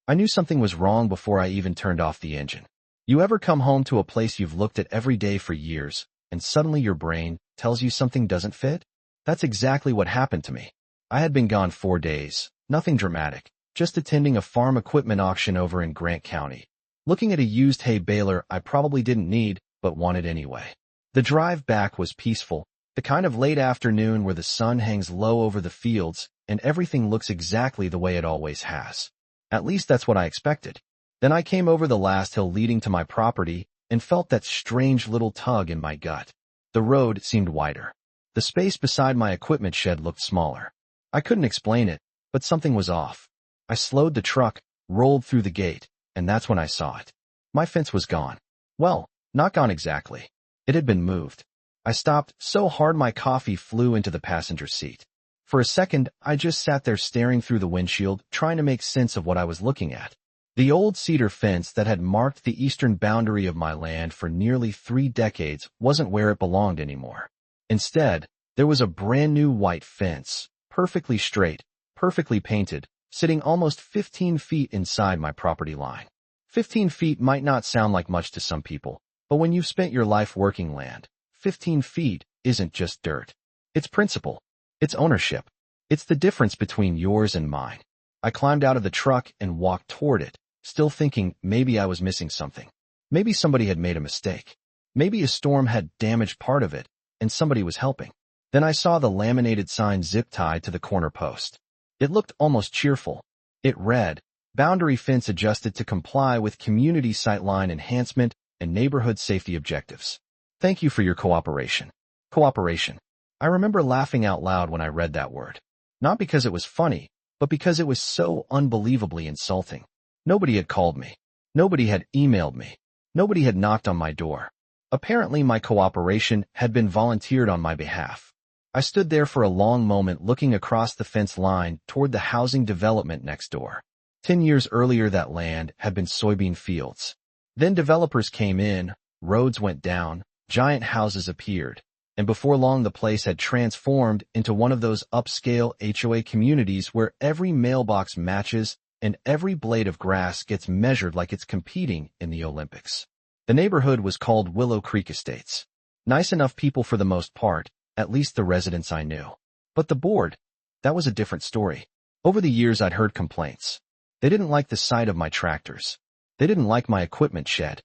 I knew something was wrong before I even turned off the engine. You ever come home to a place you've looked at every day for years, and suddenly your brain tells you something doesn't fit? That's exactly what happened to me. I had been gone 4 days, nothing dramatic, just attending a farm equipment auction over in Grant County, looking at a used hay baler I probably didn't need, but wanted anyway. The drive back was peaceful, the kind of late afternoon where the sun hangs low over the fields and everything looks exactly the way it always has. At least that's what I expected. Then I came over the last hill leading to my property and felt that strange little tug in my gut. The road seemed wider. The space beside my equipment shed looked smaller. I couldn't explain it, but something was off. I slowed the truck, rolled through the gate, and that's when I saw it. My fence was gone. Well, not gone exactly. It had been moved. I stopped so hard my coffee flew into the passenger seat. For a second, I just sat there staring through the windshield, trying to make sense of what I was looking at. The old cedar fence that had marked the eastern boundary of my land for nearly 3 decades wasn't where it belonged anymore. Instead, there was a brand new white fence, perfectly straight, perfectly painted, sitting almost 15 feet inside my property line. 15 feet might not sound like much to some people, but when you've spent your life working land, 15 feet isn't just dirt. It's principle. It's ownership. It's the difference between yours and mine. I climbed out of the truck and walked toward it, still thinking maybe I was missing something. Maybe somebody had made a mistake. Maybe a storm had damaged part of it, and somebody was helping. Then I saw the laminated sign zip-tied to the corner post. It looked almost cheerful. It read, "Boundary fence adjusted to comply with community sightline enhancement and neighborhood safety objectives. Thank you for your cooperation." Cooperation. I remember laughing out loud when I read that word. Not because it was funny, but because it was so unbelievably insulting. Nobody had called me. Nobody had emailed me. Nobody had knocked on my door. Apparently my cooperation had been volunteered on my behalf. I stood there for a long moment looking across the fence line toward the housing development next door. 10 years earlier that land had been soybean fields. Then developers came in, roads went down, giant houses appeared, and before long the place had transformed into one of those upscale HOA communities where every mailbox matches and every blade of grass gets measured like it's competing in the Olympics. The neighborhood was called Willow Creek Estates. Nice enough people for the most part, at least the residents I knew. But the board, that was a different story. Over the years I'd heard complaints. They didn't like the sight of my tractors. They didn't like my equipment shed.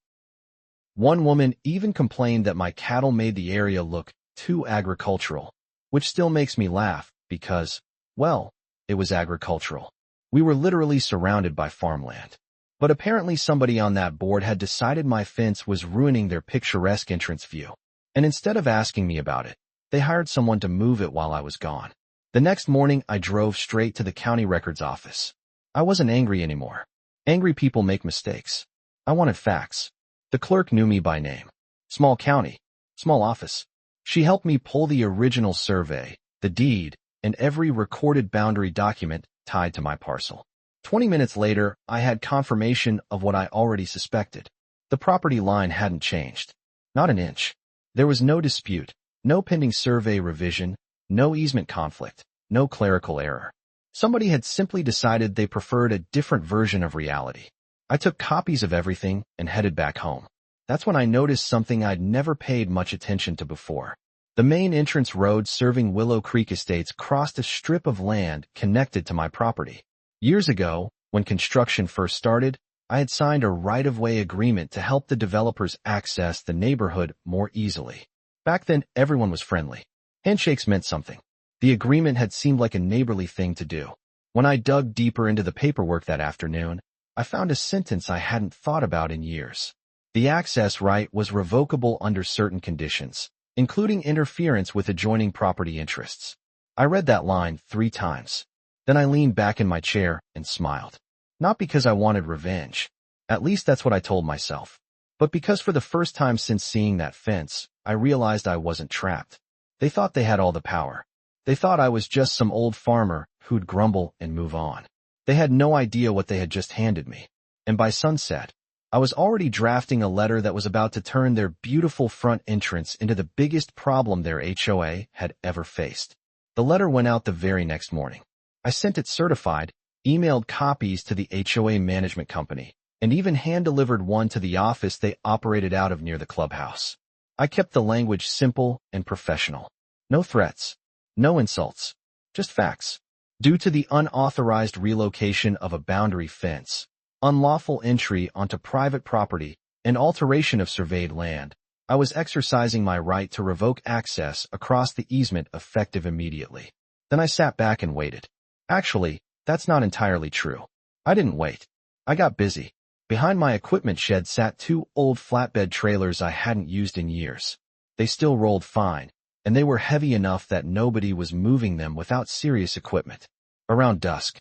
One woman even complained that my cattle made the area look too agricultural, which still makes me laugh because, well, it was agricultural. We were literally surrounded by farmland. But apparently somebody on that board had decided my fence was ruining their picturesque entrance view. And instead of asking me about it, they hired someone to move it while I was gone. The next morning, I drove straight to the county records office. I wasn't angry anymore. Angry people make mistakes. I wanted facts. The clerk knew me by name. Small county. Small office. She helped me pull the original survey, the deed, and every recorded boundary document tied to my parcel. 20 minutes later, I had confirmation of what I already suspected. The property line hadn't changed. Not an inch. There was no dispute, no pending survey revision, no easement conflict, no clerical error. Somebody had simply decided they preferred a different version of reality. I took copies of everything and headed back home. That's when I noticed something I'd never paid much attention to before. The main entrance road serving Willow Creek Estates crossed a strip of land connected to my property. Years ago, when construction first started, I had signed a right-of-way agreement to help the developers access the neighborhood more easily. Back then, everyone was friendly. Handshakes meant something. The agreement had seemed like a neighborly thing to do. When I dug deeper into the paperwork that afternoon, I found a sentence I hadn't thought about in years. The access right was revocable under certain conditions, including interference with adjoining property interests. I read that line 3 times. Then I leaned back in my chair and smiled. Not because I wanted revenge. At least that's what I told myself. But because for the first time since seeing that fence, I realized I wasn't trapped. They thought they had all the power. They thought I was just some old farmer who'd grumble and move on. They had no idea what they had just handed me. And by sunset, I was already drafting a letter that was about to turn their beautiful front entrance into the biggest problem their HOA had ever faced. The letter went out the very next morning. I sent it certified, emailed copies to the HOA management company, and even hand-delivered one to the office they operated out of near the clubhouse. I kept the language simple and professional. No threats, no insults, just facts. Due to the unauthorized relocation of a boundary fence, unlawful entry onto private property, and alteration of surveyed land, I was exercising my right to revoke access across the easement effective immediately. Then I sat back and waited. Actually, that's not entirely true. I didn't wait. I got busy. Behind my equipment shed sat 2 old flatbed trailers I hadn't used in years. They still rolled fine, and they were heavy enough that nobody was moving them without serious equipment. Around dusk,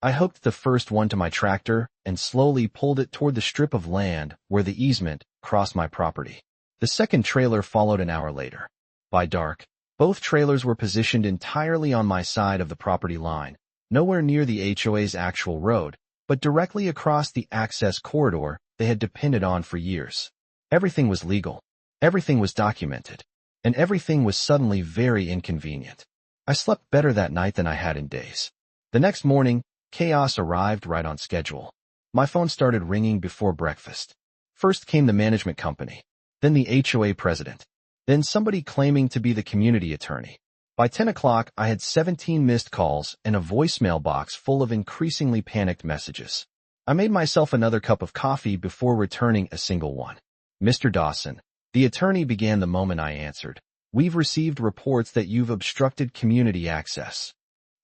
I hooked the first one to my tractor and slowly pulled it toward the strip of land where the easement crossed my property. The second trailer followed an hour later. By dark, both trailers were positioned entirely on my side of the property line, nowhere near the HOA's actual road, but directly across the access corridor they had depended on for years. Everything was legal, everything was documented, and everything was suddenly very inconvenient. I slept better that night than I had in days. The next morning, chaos arrived right on schedule. My phone started ringing before breakfast. First came the management company, then the HOA president, then somebody claiming to be the community attorney. By 10 o'clock, I had 17 missed calls and a voicemail box full of increasingly panicked messages. I made myself another cup of coffee before returning a single one. Mr. Dawson, the attorney began the moment I answered. We've received reports that you've obstructed community access.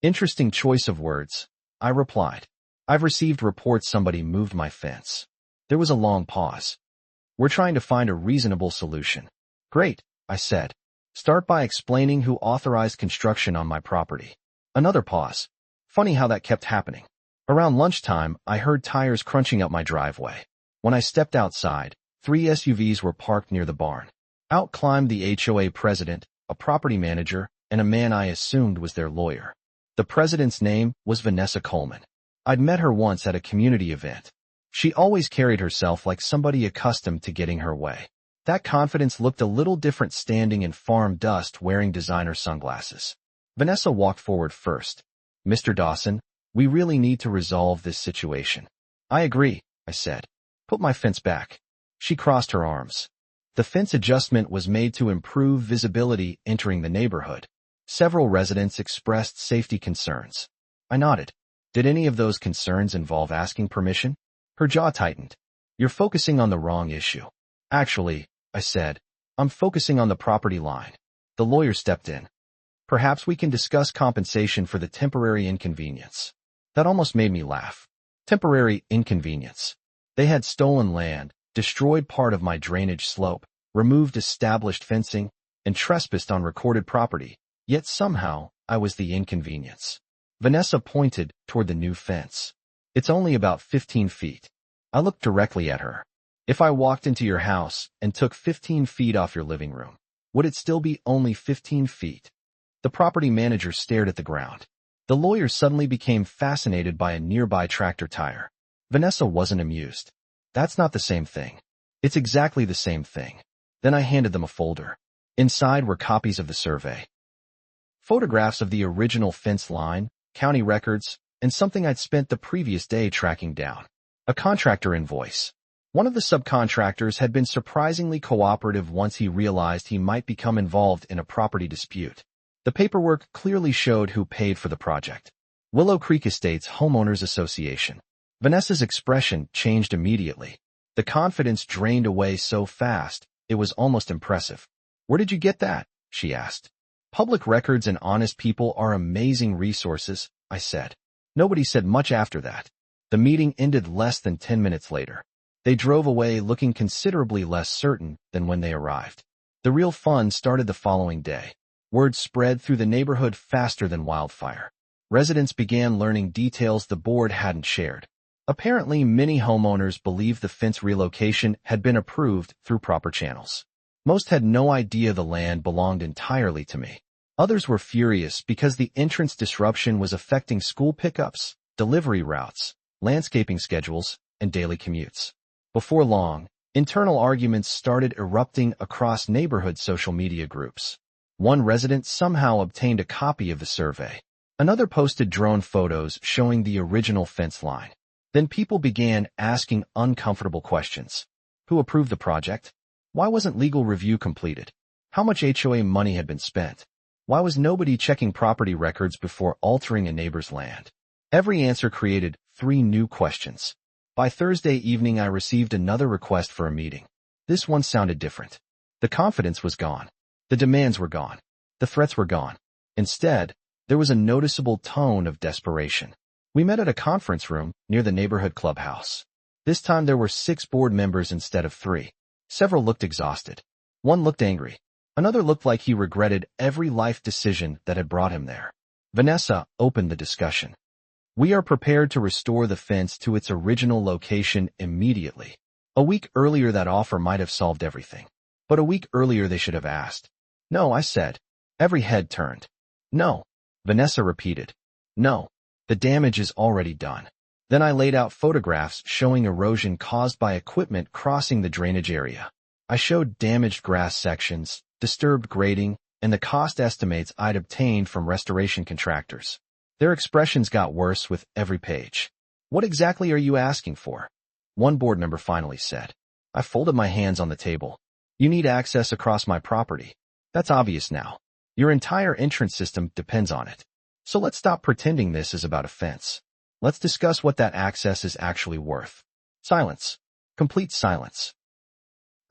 Interesting choice of words, I replied. I've received reports somebody moved my fence. There was a long pause. We're trying to find a reasonable solution. Great, I said. Start by explaining who authorized construction on my property. Another pause. Funny how that kept happening. Around lunchtime, I heard tires crunching up my driveway. When I stepped outside, 3 SUVs were parked near the barn. Out climbed the HOA president, a property manager, and a man I assumed was their lawyer. The president's name was Vanessa Coleman. I'd met her once at a community event. She always carried herself like somebody accustomed to getting her way. That confidence looked a little different standing in farm dust wearing designer sunglasses. Vanessa walked forward first. Mr. Dawson, we really need to resolve this situation. I agree, I said. Put my fence back. She crossed her arms. The fence adjustment was made to improve visibility entering the neighborhood. Several residents expressed safety concerns. I nodded. Did any of those concerns involve asking permission? Her jaw tightened. You're focusing on the wrong issue. Actually, I said, I'm focusing on the property line. The lawyer stepped in. Perhaps we can discuss compensation for the temporary inconvenience. That almost made me laugh. Temporary inconvenience. They had stolen land, destroyed part of my drainage slope, removed established fencing, and trespassed on recorded property, yet somehow I was the inconvenience. Vanessa pointed toward the new fence. It's only about 15 feet. I looked directly at her. If I walked into your house and took 15 feet off your living room, would it still be only 15 feet? The property manager stared at the ground. The lawyer suddenly became fascinated by a nearby tractor tire. Vanessa wasn't amused. That's not the same thing. It's exactly the same thing. Then I handed them a folder. Inside were copies of the survey. Photographs of the original fence line, county records, and something I'd spent the previous day tracking down. A contractor invoice. One of the subcontractors had been surprisingly cooperative once he realized he might become involved in a property dispute. The paperwork clearly showed who paid for the project. Willow Creek Estates Homeowners Association. Vanessa's expression changed immediately. The confidence drained away so fast, it was almost impressive. Where did you get that? She asked. Public records and honest people are amazing resources, I said. Nobody said much after that. The meeting ended less than 10 minutes later. They drove away looking considerably less certain than when they arrived. The real fun started the following day. Word spread through the neighborhood faster than wildfire. Residents began learning details the board hadn't shared. Apparently, many homeowners believed the fence relocation had been approved through proper channels. Most had no idea the land belonged entirely to me. Others were furious because the entrance disruption was affecting school pickups, delivery routes, landscaping schedules, and daily commutes. Before long, internal arguments started erupting across neighborhood social media groups. One resident somehow obtained a copy of the survey. Another posted drone photos showing the original fence line. Then people began asking uncomfortable questions. Who approved the project? Why wasn't legal review completed? How much HOA money had been spent? Why was nobody checking property records before altering a neighbor's land? Every answer created 3 new questions. By Thursday evening, I received another request for a meeting. This one sounded different. The confidence was gone. The demands were gone. The threats were gone. Instead, there was a noticeable tone of desperation. We met at a conference room near the neighborhood clubhouse. This time there were 6 board members instead of 3. Several looked exhausted. One looked angry. Another looked like he regretted every life decision that had brought him there. Vanessa opened the discussion. We are prepared to restore the fence to its original location immediately. A week earlier that offer might have solved everything. But a week earlier they should have asked. No, I said. Every head turned. No. Vanessa repeated. No. The damage is already done. Then I laid out photographs showing erosion caused by equipment crossing the drainage area. I showed damaged grass sections, disturbed grading, and the cost estimates I'd obtained from restoration contractors. Their expressions got worse with every page. What exactly are you asking for? One board member finally said. I folded my hands on the table. You need access across my property. That's obvious now. Your entire entrance system depends on it. So let's stop pretending this is about a fence. Let's discuss what that access is actually worth. Silence. Complete silence.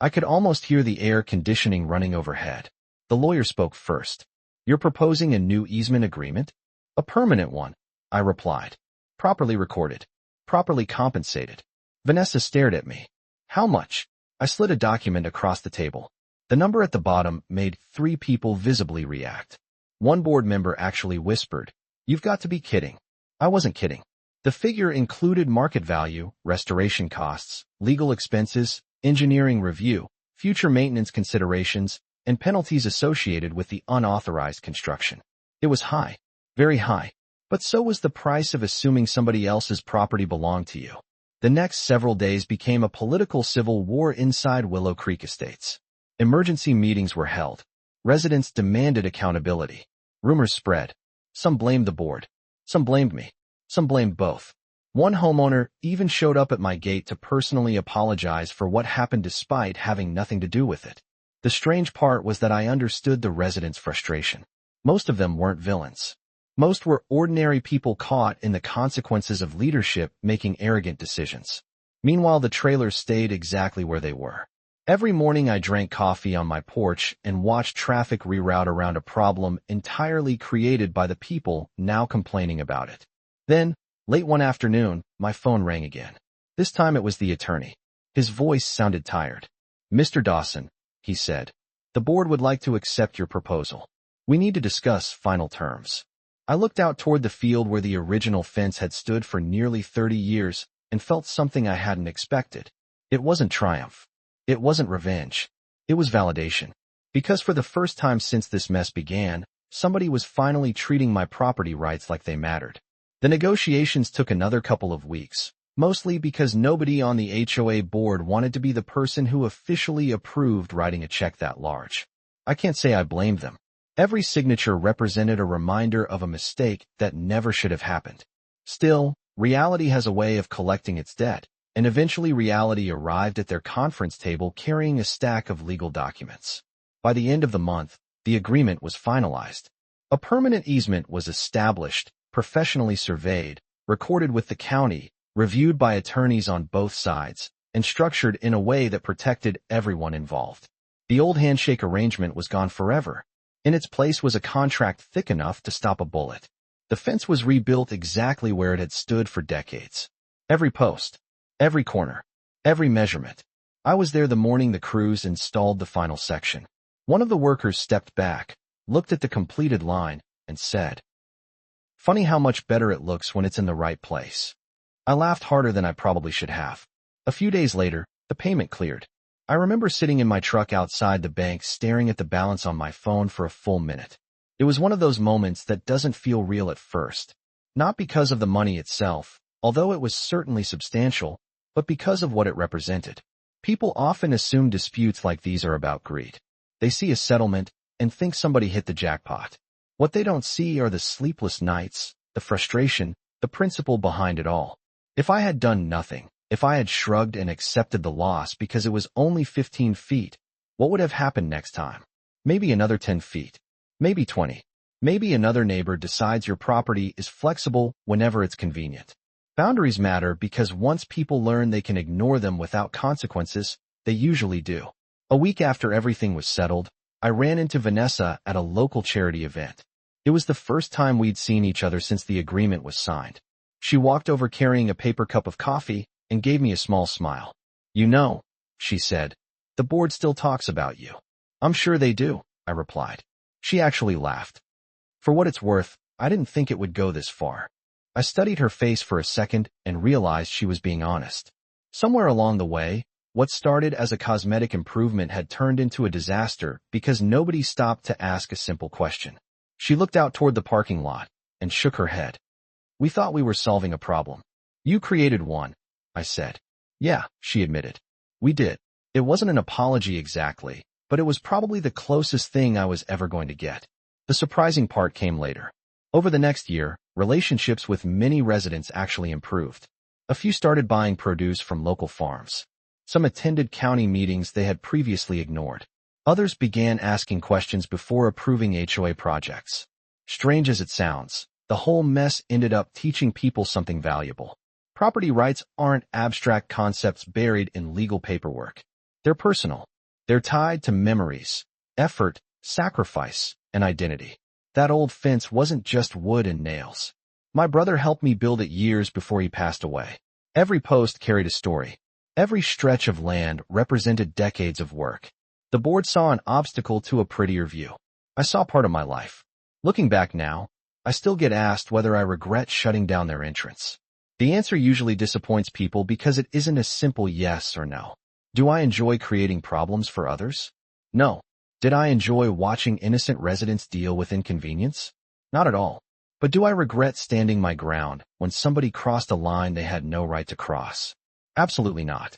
I could almost hear the air conditioning running overhead. The lawyer spoke first. You're proposing a new easement agreement? A permanent one, I replied. Properly recorded. Properly compensated. Vanessa stared at me. How much? I slid a document across the table. The number at the bottom made 3 people visibly react. One board member actually whispered, You've got to be kidding. I wasn't kidding. The figure included market value, restoration costs, legal expenses, engineering review, future maintenance considerations, and penalties associated with the unauthorized construction. It was high. Very high. But so was the price of assuming somebody else's property belonged to you. The next several days became a political civil war inside Willow Creek Estates. Emergency meetings were held. Residents demanded accountability. Rumors spread. Some blamed the board. Some blamed me. Some blamed both. One homeowner even showed up at my gate to personally apologize for what happened despite having nothing to do with it. The strange part was that I understood the residents' frustration. Most of them weren't villains. Most were ordinary people caught in the consequences of leadership making arrogant decisions. Meanwhile, the trailers stayed exactly where they were. Every morning I drank coffee on my porch and watched traffic reroute around a problem entirely created by the people now complaining about it. Then, late one afternoon, my phone rang again. This time it was the attorney. His voice sounded tired. Mr. Dawson, he said, the board would like to accept your proposal. We need to discuss final terms. I looked out toward the field where the original fence had stood for nearly 30 years and felt something I hadn't expected. It wasn't triumph. It wasn't revenge. It was validation. Because for the first time since this mess began, somebody was finally treating my property rights like they mattered. The negotiations took another couple of weeks, mostly because nobody on the HOA board wanted to be the person who officially approved writing a check that large. I can't say I blamed them. Every signature represented a reminder of a mistake that never should have happened. Still, reality has a way of collecting its debt, and eventually reality arrived at their conference table carrying a stack of legal documents. By the end of the month, the agreement was finalized. A permanent easement was established, professionally surveyed, recorded with the county, reviewed by attorneys on both sides, and structured in a way that protected everyone involved. The old handshake arrangement was gone forever. In its place was a contract thick enough to stop a bullet. The fence was rebuilt exactly where it had stood for decades. Every post, every corner, every measurement. I was there the morning the crews installed the final section. One of the workers stepped back, looked at the completed line, and said, "Funny how much better it looks when it's in the right place." I laughed harder than I probably should have. A few days later, the payment cleared. I remember sitting in my truck outside the bank staring at the balance on my phone for a full minute. It was one of those moments that doesn't feel real at first. Not because of the money itself, although it was certainly substantial, but because of what it represented. People often assume disputes like these are about greed. They see a settlement and think somebody hit the jackpot. What they don't see are the sleepless nights, the frustration, the principle behind it all. If I had done nothing, if I had shrugged and accepted the loss because it was only 15 feet, what would have happened next time? Maybe another 10 feet. Maybe 20. Maybe another neighbor decides your property is flexible whenever it's convenient. Boundaries matter because once people learn they can ignore them without consequences, they usually do. A week after everything was settled, I ran into Vanessa at a local charity event. It was the first time we'd seen each other since the agreement was signed. She walked over carrying a paper cup of coffee and gave me a small smile. "You know," she said, "the board still talks about you." "I'm sure they do," I replied. She actually laughed. For what it's worth, I didn't think it would go this far. I studied her face for a second and realized she was being honest. Somewhere along the way, what started as a cosmetic improvement had turned into a disaster because nobody stopped to ask a simple question. She looked out toward the parking lot and shook her head. "We thought we were solving a problem. You created one," I said. "Yeah," she admitted. "We did." It wasn't an apology exactly, but it was probably the closest thing I was ever going to get. The surprising part came later. Over the next year, relationships with many residents actually improved. A few started buying produce from local farms. Some attended county meetings they had previously ignored. Others began asking questions before approving HOA projects. Strange as it sounds, the whole mess ended up teaching people something valuable. Property rights aren't abstract concepts buried in legal paperwork. They're personal. They're tied to memories, effort, sacrifice, and identity. That old fence wasn't just wood and nails. My brother helped me build it years before he passed away. Every post carried a story. Every stretch of land represented decades of work. The board saw an obstacle to a prettier view. I saw part of my life. Looking back now, I still get asked whether I regret shutting down their entrance. The answer usually disappoints people because it isn't a simple yes or no. Do I enjoy creating problems for others? No. Did I enjoy watching innocent residents deal with inconvenience? Not at all. But do I regret standing my ground when somebody crossed a line they had no right to cross? Absolutely not.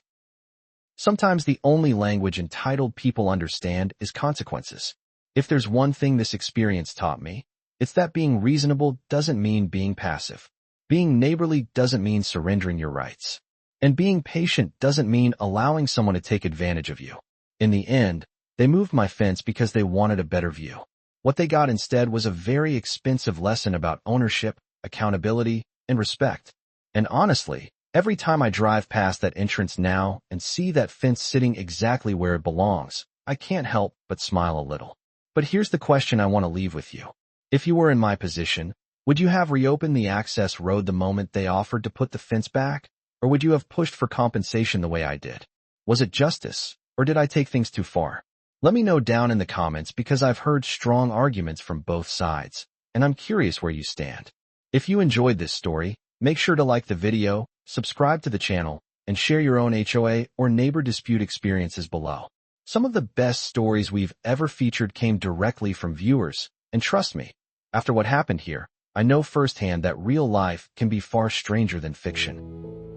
Sometimes the only language entitled people understand is consequences. If there's one thing this experience taught me, it's that being reasonable doesn't mean being passive. Being neighborly doesn't mean surrendering your rights. And being patient doesn't mean allowing someone to take advantage of you. In the end, they moved my fence because they wanted a better view. What they got instead was a very expensive lesson about ownership, accountability, and respect. And honestly, every time I drive past that entrance now and see that fence sitting exactly where it belongs, I can't help but smile a little. But here's the question I want to leave with you. If you were in my position, would you have reopened the access road the moment they offered to put the fence back? Or would you have pushed for compensation the way I did? Was it justice, or did I take things too far? Let me know down in the comments because I've heard strong arguments from both sides, and I'm curious where you stand. If you enjoyed this story, make sure to like the video, subscribe to the channel, and share your own HOA or neighbor dispute experiences below. Some of the best stories we've ever featured came directly from viewers, and trust me, after what happened here, I know firsthand that real life can be far stranger than fiction.